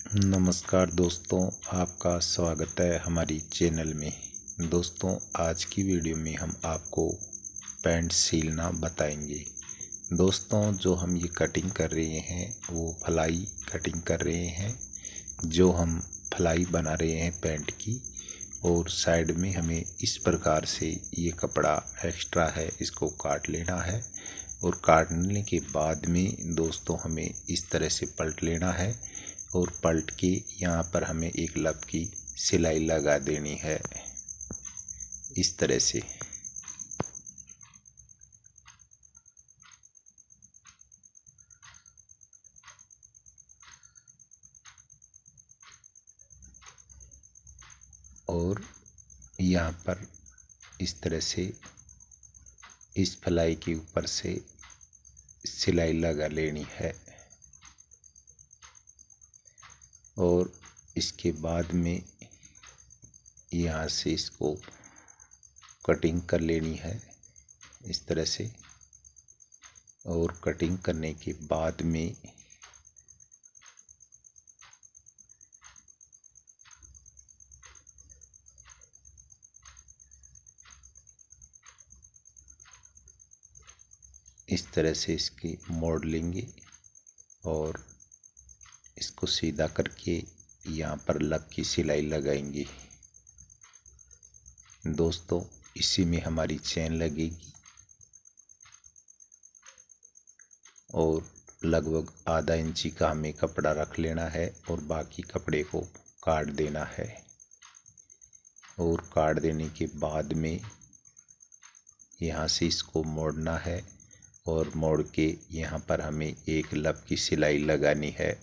नमस्कार दोस्तों, आपका स्वागत है हमारी चैनल में। दोस्तों, आज की वीडियो में हम आपको पैंट सीलना बताएंगे। दोस्तों, जो हम ये कटिंग कर रहे हैं वो फलाई कटिंग कर रहे हैं। जो हम फलाई बना रहे हैं पैंट की, और साइड में हमें इस प्रकार से ये कपड़ा एक्स्ट्रा है, इसको काट लेना है। और काटने के बाद में दोस्तों हमें इस तरह से पलट लेना है, और पलट के यहाँ पर हमें एक लब की सिलाई लगा देनी है इस तरह से। और यहाँ पर इस तरह से इस फलाई के ऊपर से सिलाई लगा लेनी है। और इसके बाद में यहाँ से इसको कटिंग कर लेनी है इस तरह से। और कटिंग करने के बाद में इस तरह से इसकी मोड़ लेंगे और इसको सीधा करके यहाँ पर लब की सिलाई लगाएंगे। दोस्तों, इसी में हमारी चेन लगेगी और लगभग आधा इंची का हमें कपड़ा रख लेना है और बाकी कपड़े को काट देना है। और काट देने के बाद में यहाँ से इसको मोड़ना है, और मोड़ के यहाँ पर हमें एक लब की सिलाई लगानी है।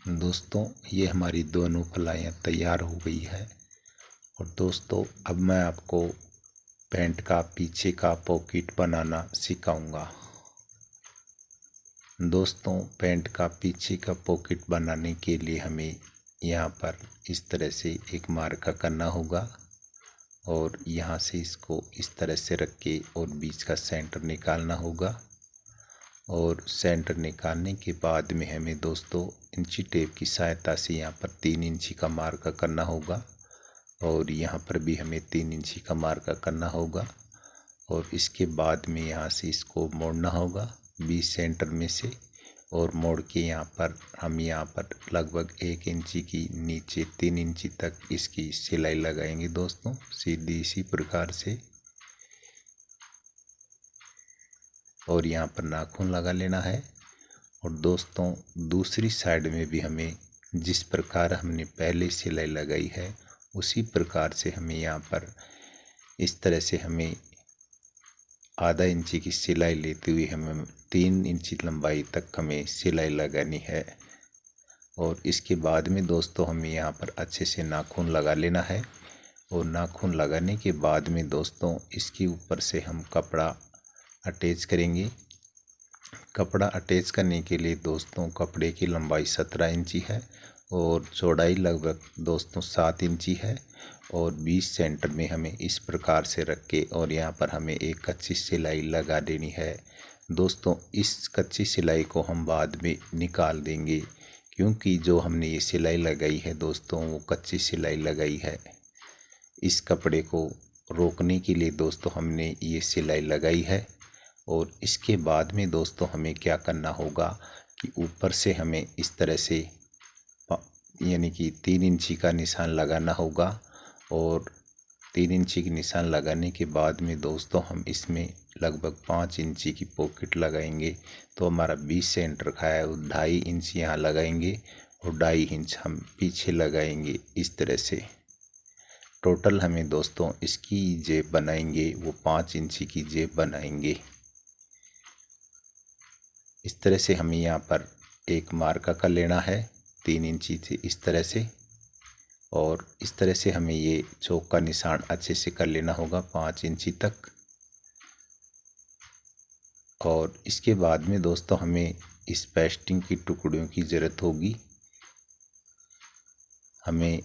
दोस्तों, ये हमारी दोनों फलाइयाँ तैयार हो गई है। और दोस्तों, अब मैं आपको पैंट का पीछे का पॉकेट बनाना सिखाऊंगा। दोस्तों, पैंट का पीछे का पॉकेट बनाने के लिए हमें यहाँ पर इस तरह से एक मार्का करना होगा, और यहाँ से इसको इस तरह से रख के और बीच का सेंटर निकालना होगा। और सेंटर निकालने के बाद में हमें दोस्तों इंची टेप की सहायता से यहाँ पर 3 इंची का मार्का करना होगा, और यहाँ पर भी हमें 3 इंची का मार्का करना होगा। और इसके बाद में यहाँ से इसको मोड़ना होगा 20 सेंटर में से, और मोड़ के हम यहाँ पर लगभग 1 इंची की नीचे 3 इंची तक इसकी सिलाई लगाएंगे दोस्तों, सीधी इसी प्रकार से। और यहाँ पर नाखून लगा लेना है। और दोस्तों, दूसरी साइड में भी हमें जिस प्रकार हमने पहले सिलाई लगाई है उसी प्रकार से हमें यहाँ पर इस तरह से हमें आधा इंची की सिलाई लेते हुए हमें 3 इंची लंबाई तक हमें सिलाई लगानी है। और इसके बाद में दोस्तों हमें यहाँ पर अच्छे से नाखून लगा लेना है। और नाखून लगाने के बाद में दोस्तों इसके ऊपर से हम कपड़ा अटैच करेंगे। कपड़ा अटैच करने के लिए दोस्तों कपड़े की लंबाई 17 इंची है और चौड़ाई लगभग दोस्तों 7 इंची है। और 20 सेंटर में हमें इस प्रकार से रख के और यहाँ पर हमें एक कच्ची सिलाई लगा देनी है। दोस्तों, इस कच्ची सिलाई को हम बाद में निकाल देंगे, क्योंकि जो हमने ये सिलाई लगाई है दोस्तों वो कच्ची सिलाई लगाई है। इस कपड़े को रोकने के लिए दोस्तों हमने ये सिलाई लगाई है। और इसके बाद में दोस्तों हमें क्या करना होगा कि ऊपर से हमें इस तरह से यानी कि 3 इंची का निशान लगाना होगा। और 3 इंची की निशान लगाने के बाद में दोस्तों हम इसमें लगभग 5 इंची की पॉकेट लगाएंगे। तो हमारा 20 सेंटर का है, 2.5 इंच यहाँ लगाएंगे और 2.5 इंच हम पीछे लगाएंगे इस तरह से। टोटल हमें दोस्तों इसकी जेब बनाएंगे वो 5 इंची की जेब बनाएंगे। इस तरह से हमें यहाँ पर एक मार्का कर लेना है 3 इंची से इस तरह से। और इस तरह से हमें ये चौक का निशान अच्छे से कर लेना होगा 5 इंची तक। और इसके बाद में दोस्तों हमें इस पेस्टिंग की टुकड़ियों की ज़रूरत होगी। हमें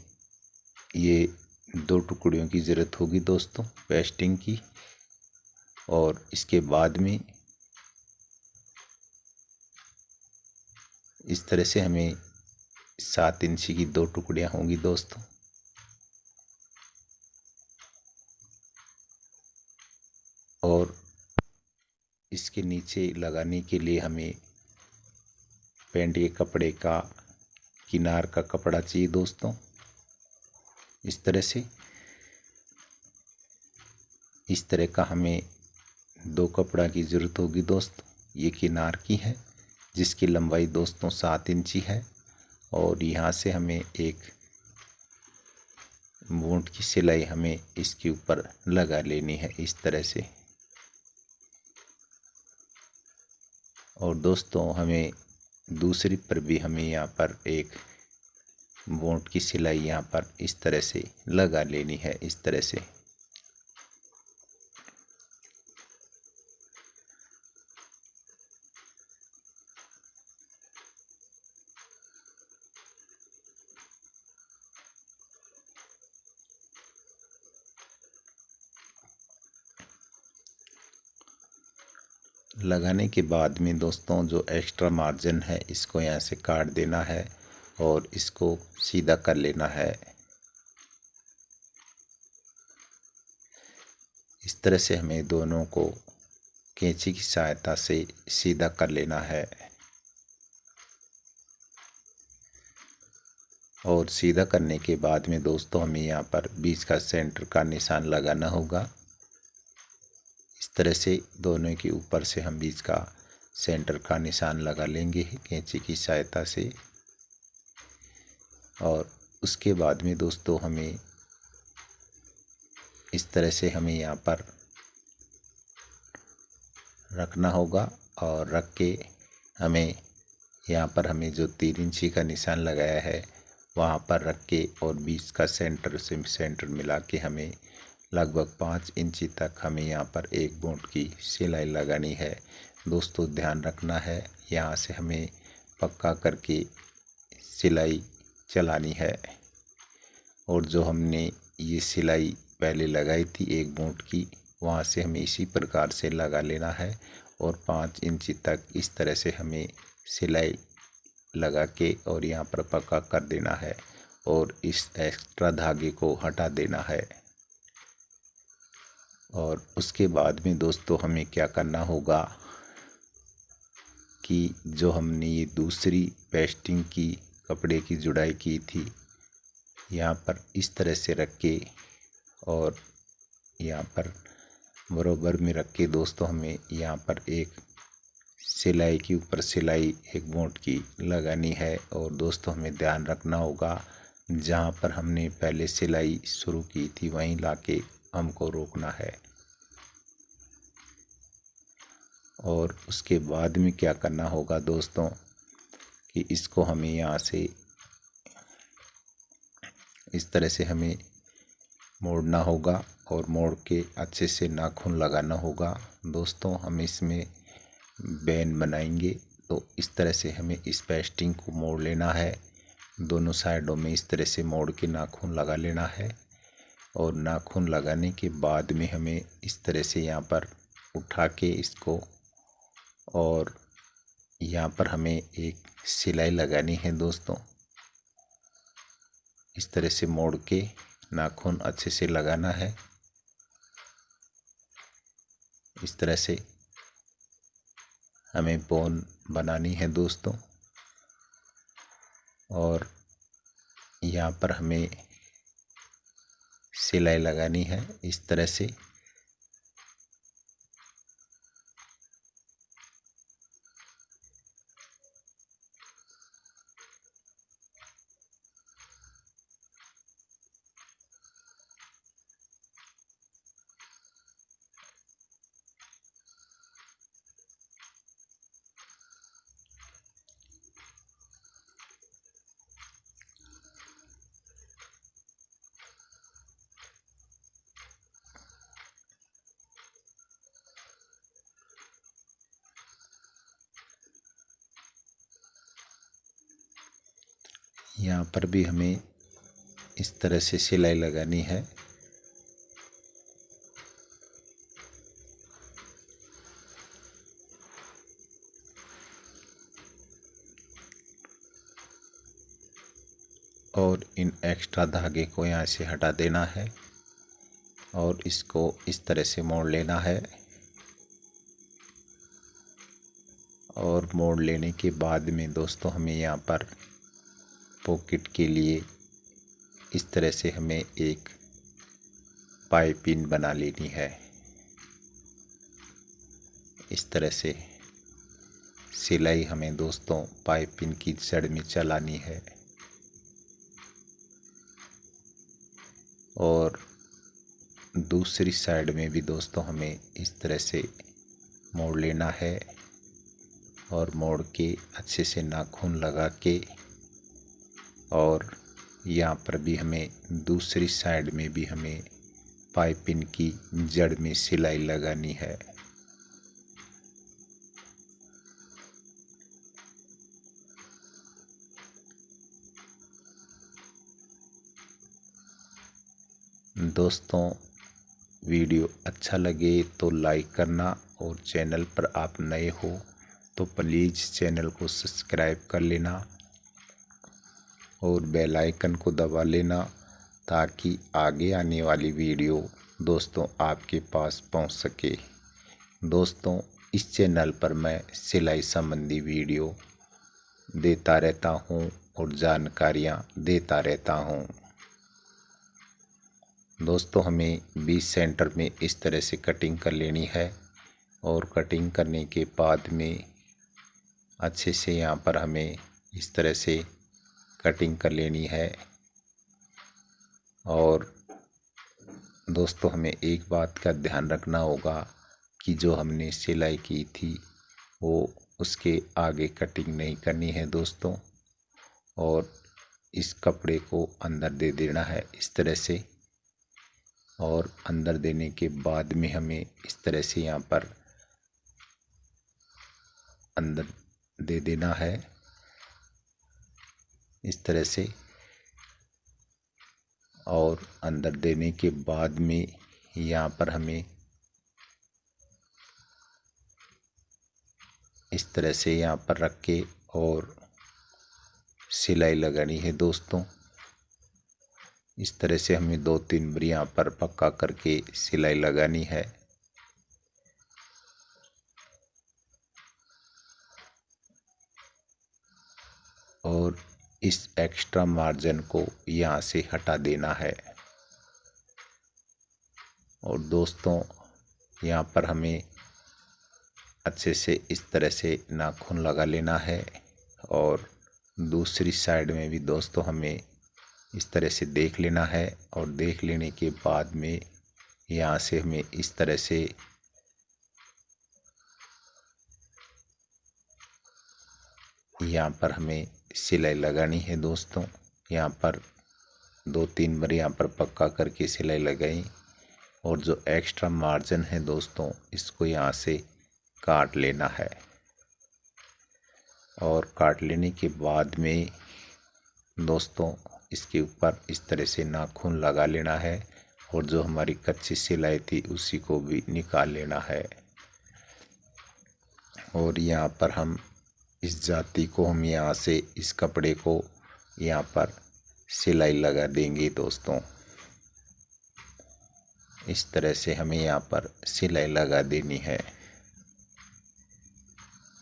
ये 2 टुकड़ियों की ज़रूरत होगी दोस्तों पेस्टिंग की। और इसके बाद में इस तरह से हमें 7 इंची की 2 टुकड़ियाँ होंगी दोस्तों। और इसके नीचे लगाने के लिए हमें पैंट के कपड़े का किनार का कपड़ा चाहिए दोस्तों। इस तरह का हमें 2 कपड़ा की ज़रूरत होगी दोस्तों। ये किनार की है जिसकी लंबाई दोस्तों 7 इंची है। और यहाँ से हमें एक बूट की सिलाई हमें इसके ऊपर लगा लेनी है इस तरह से। और दोस्तों हमें दूसरी पर भी हमें यहाँ पर एक बूट की सिलाई यहाँ पर इस तरह से लगा लेनी है इस तरह से। लगाने के बाद में दोस्तों जो एक्स्ट्रा मार्जिन है इसको यहाँ से काट देना है और इसको सीधा कर लेना है। इस तरह से हमें दोनों को कैंची की सहायता से सीधा कर लेना है। और सीधा करने के बाद में दोस्तों हमें यहाँ पर बीच का सेंटर का निशान लगाना होगा। इस तरह से दोनों के ऊपर से हम बीच का सेंटर का निशान लगा लेंगे कैंची की सहायता से। और उसके बाद में दोस्तों हमें इस तरह से हमें यहाँ पर रखना होगा। और रख के हमें यहाँ पर हमें जो 3 इंची का निशान लगाया है वहाँ पर रख के और बीच का सेंटर से सेंटर मिला के हमें लगभग 5 इंची तक हमें यहाँ पर एक बूट की सिलाई लगानी है दोस्तों। ध्यान रखना है यहाँ से हमें पक्का करके सिलाई चलानी है। और जो हमने ये सिलाई पहले लगाई थी एक बूट की वहाँ से हमें इसी प्रकार से लगा लेना है। और 5 इंची तक इस तरह से हमें सिलाई लगा के और यहाँ पर पक्का कर देना है और इस एक्स्ट्रा धागे को हटा देना है। और उसके बाद में दोस्तों हमें क्या करना होगा कि जो हमने ये दूसरी पेस्टिंग की कपड़े की जुड़ाई की थी यहाँ पर इस तरह से रख के और यहाँ पर बराबर में रख के दोस्तों हमें यहाँ पर एक सिलाई के ऊपर सिलाई एक बूट की लगानी है। और दोस्तों हमें ध्यान रखना होगा जहाँ पर हमने पहले सिलाई शुरू की थी वहीं लाके हमको रोकना है। और उसके बाद में क्या करना होगा दोस्तों कि इसको हमें यहाँ से इस तरह से हमें मोड़ना होगा और मोड़ के अच्छे से नाखून लगाना होगा दोस्तों। हम इसमें बेन बनाएंगे तो इस तरह से हमें इस पेस्टिंग को मोड़ लेना है। दोनों साइडों में इस तरह से मोड़ के नाखून लगा लेना है। और नाखून लगाने के बाद में हमें इस तरह से यहाँ पर उठा के इसको और यहाँ पर हमें एक सिलाई लगानी है दोस्तों। इस तरह से मोड़ के नाखून अच्छे से लगाना है। इस तरह से हमें बोन बनानी है दोस्तों। और यहाँ पर हमें सिलाई लगानी है इस तरह से। यहाँ पर भी हमें इस तरह से सिलाई लगानी है। और इन एक्स्ट्रा धागे को यहाँ से हटा देना है और इसको इस तरह से मोड़ लेना है। और मोड़ लेने के बाद में दोस्तों हमें यहाँ पर पॉकेट के लिए इस तरह से हमें एक पाइपिंग बना लेनी है। इस तरह से सिलाई हमें दोस्तों पाइपिंग की जड़ में चलानी है और दूसरी साइड में भी दोस्तों हमें इस तरह से मोड़ लेना है और मोड़ के अच्छे से नाखून लगा के और यहाँ पर भी हमें दूसरी साइड में भी हमें पाइपिंग की जड़ में सिलाई लगानी है। दोस्तों वीडियो अच्छा लगे तो लाइक करना और चैनल पर आप नए हो तो प्लीज़ चैनल को सब्सक्राइब कर लेना और बेल आइकन को दबा लेना ताकि आगे आने वाली वीडियो दोस्तों आपके पास पहुंच सके। दोस्तों इस चैनल पर मैं सिलाई संबंधी वीडियो देता रहता हूं और जानकारियां देता रहता हूं। दोस्तों हमें 20 सेंटर में इस तरह से कटिंग कर लेनी है और कटिंग करने के बाद में अच्छे से यहाँ पर हमें इस तरह से कटिंग कर लेनी है। और दोस्तों हमें एक बात का ध्यान रखना होगा कि जो हमने सिलाई की थी वो उसके आगे कटिंग नहीं करनी है दोस्तों। और इस कपड़े को अंदर दे देना है इस तरह से और अंदर देने के बाद में हमें इस तरह से यहाँ पर अंदर दे देना है इस तरह से। और अंदर देने के बाद में यहाँ पर हमें इस तरह से यहाँ पर रख के और सिलाई लगानी है दोस्तों। इस तरह से हमें 2-3 बार यहाँ पर पक्का करके सिलाई लगानी है। और इस एक्स्ट्रा मार्जिन को यहाँ से हटा देना है। और दोस्तों यहाँ पर हमें अच्छे से इस तरह से नाखून लगा लेना है और दूसरी साइड में भी दोस्तों हमें इस तरह से देख लेना है। और देख लेने के बाद में यहाँ से हमें इस तरह से यहाँ पर हमें सिलाई लगानी है दोस्तों। यहाँ पर 2-3 बार यहाँ पर पक्का करके सिलाई लगाई और जो एक्स्ट्रा मार्जिन है दोस्तों इसको यहाँ से काट लेना है। और काट लेने के बाद में दोस्तों इसके ऊपर इस तरह से नाखून लगा लेना है और जो हमारी कच्ची सिलाई थी उसी को भी निकाल लेना है। और यहाँ पर हम इस जाती को हम यहाँ से इस कपड़े को यहाँ पर सिलाई लगा देंगे दोस्तों। इस तरह से हमें यहाँ पर सिलाई लगा देनी है।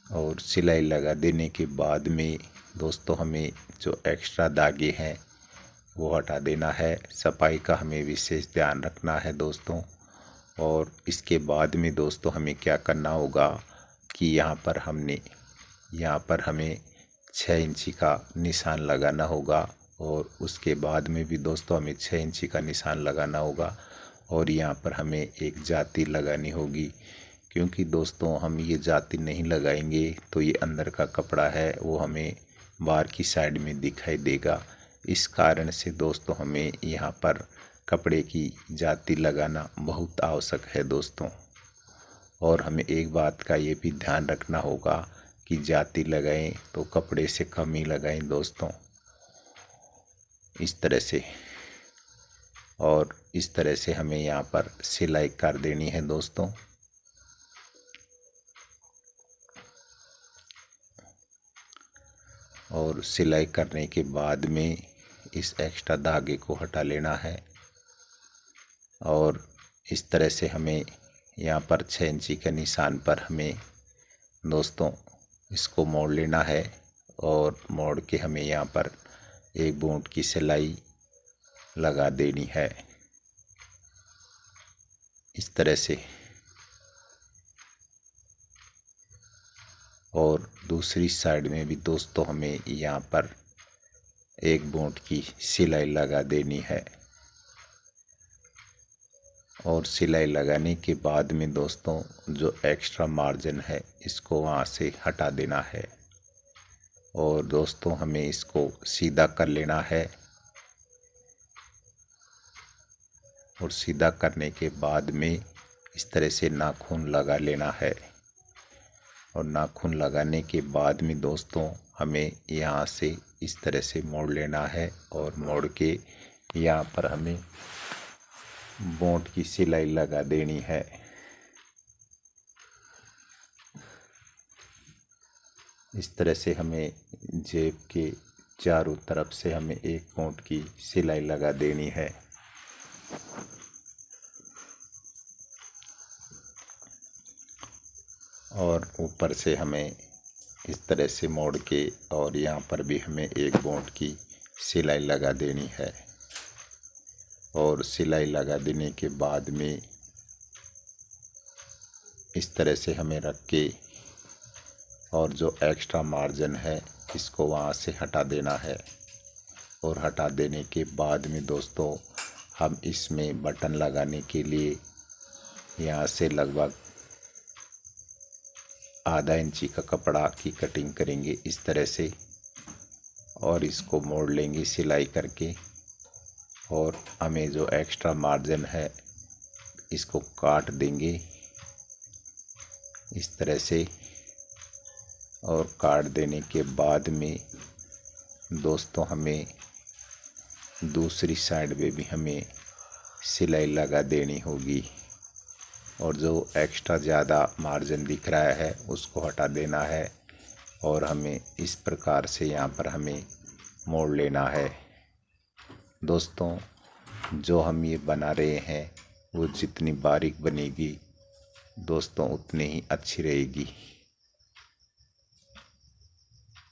और सिलाई लगा देने के बाद में दोस्तों हमें जो एक्स्ट्रा धागे हैं वो हटा देना है। सफाई का हमें विशेष ध्यान रखना है दोस्तों। और इसके बाद में दोस्तों हमें क्या करना होगा कि यहाँ पर हमें 6 इंची का निशान लगाना होगा। और उसके बाद में भी दोस्तों हमें 6 इंची का निशान लगाना होगा। और यहाँ पर हमें एक जाती लगानी होगी क्योंकि दोस्तों हम ये जाती नहीं लगाएंगे तो ये अंदर का कपड़ा है वो हमें बाहर की साइड में दिखाई देगा। इस कारण से दोस्तों हमें यहाँ पर कपड़े की जाती लगाना बहुत आवश्यक है दोस्तों। और हमें एक बात का ये भी ध्यान रखना होगा कि जाती लगाएं तो कपड़े से कम ही लगाएं दोस्तों। इस तरह से और इस तरह से हमें यहाँ पर सिलाई कर देनी है दोस्तों। और सिलाई करने के बाद में इस एक्स्ट्रा धागे को हटा लेना है और इस तरह से हमें यहाँ पर 6 इंची के निशान पर हमें दोस्तों इसको मोड़ लेना है और मोड़ के हमें यहाँ पर एक बूंद की सिलाई लगा देनी है इस तरह से। और दूसरी साइड में भी दोस्तों हमें यहाँ पर एक बूंद की सिलाई लगा देनी है और सिलाई लगाने के बाद में दोस्तों जो एक्स्ट्रा मार्जिन है इसको वहाँ से हटा देना है और दोस्तों हमें इसको सीधा कर लेना है। और सीधा करने के बाद में इस तरह से नाखून लगा लेना है और नाखून लगाने के बाद में दोस्तों हमें यहाँ से इस तरह से मोड़ लेना है और मोड़ के यहाँ पर हमें बूंद की सिलाई लगा देनी है। इस तरह से हमें जेब के चारों तरफ से हमें एक बूंद की सिलाई लगा देनी है। और ऊपर से हमें इस तरह से मोड़ के और यहाँ पर भी हमें एक बूंद की सिलाई लगा देनी है। और सिलाई लगा देने के बाद में इस तरह से हमें रख के और जो एक्स्ट्रा मार्जिन है इसको वहाँ से हटा देना है। और हटा देने के बाद में दोस्तों हम इसमें बटन लगाने के लिए यहाँ से लगभग आधा इंची का कपड़ा की कटिंग करेंगे इस तरह से और इसको मोड़ लेंगे सिलाई करके। और हमें जो एक्स्ट्रा मार्जिन है इसको काट देंगे इस तरह से। और काट देने के बाद में दोस्तों हमें दूसरी साइड पे भी हमें सिलाई लगा देनी होगी और जो एक्स्ट्रा ज़्यादा मार्जिन दिख रहा है उसको हटा देना है और हमें इस प्रकार से यहाँ पर हमें मोड़ लेना है। दोस्तों जो हम ये बना रहे हैं वो जितनी बारीक बनेगी दोस्तों उतनी ही अच्छी रहेगी।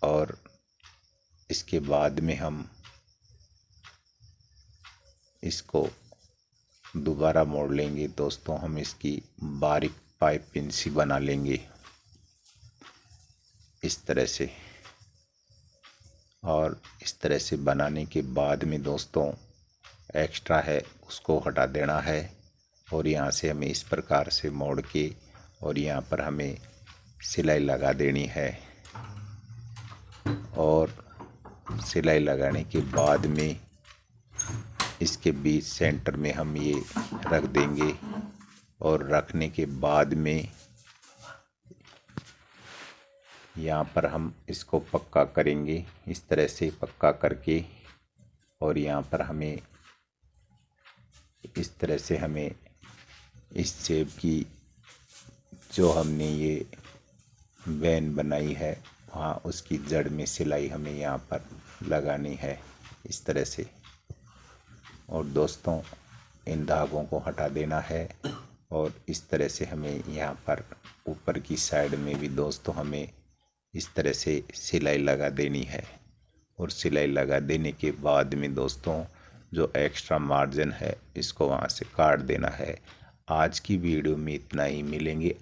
और इसके बाद में हम इसको दोबारा मोड़ लेंगे दोस्तों। हम इसकी बारीक पाइपिंग सी बना लेंगे इस तरह से। और इस तरह से बनाने के बाद में दोस्तों एक्स्ट्रा है उसको हटा देना है और यहाँ से हमें इस प्रकार से मोड़ के और यहाँ पर हमें सिलाई लगा देनी है। और सिलाई लगाने के बाद में इसके बीच सेंटर में हम ये रख देंगे और रखने के बाद में यहाँ पर हम इसको पक्का करेंगे इस तरह से पक्का करके। और यहाँ पर हमें इस तरह से हमें इस शेप की जो हमने ये वैन बनाई है वहाँ उसकी जड़ में सिलाई हमें यहाँ पर लगानी है इस तरह से। और दोस्तों इन धागों को हटा देना है और इस तरह से हमें यहाँ पर ऊपर की साइड में भी दोस्तों हमें इस तरह से सिलाई लगा देनी है। और सिलाई लगा देने के बाद में दोस्तों जो एक्स्ट्रा मार्जिन है इसको वहाँ से काट देना है। आज की वीडियो में इतना ही, मिलेंगे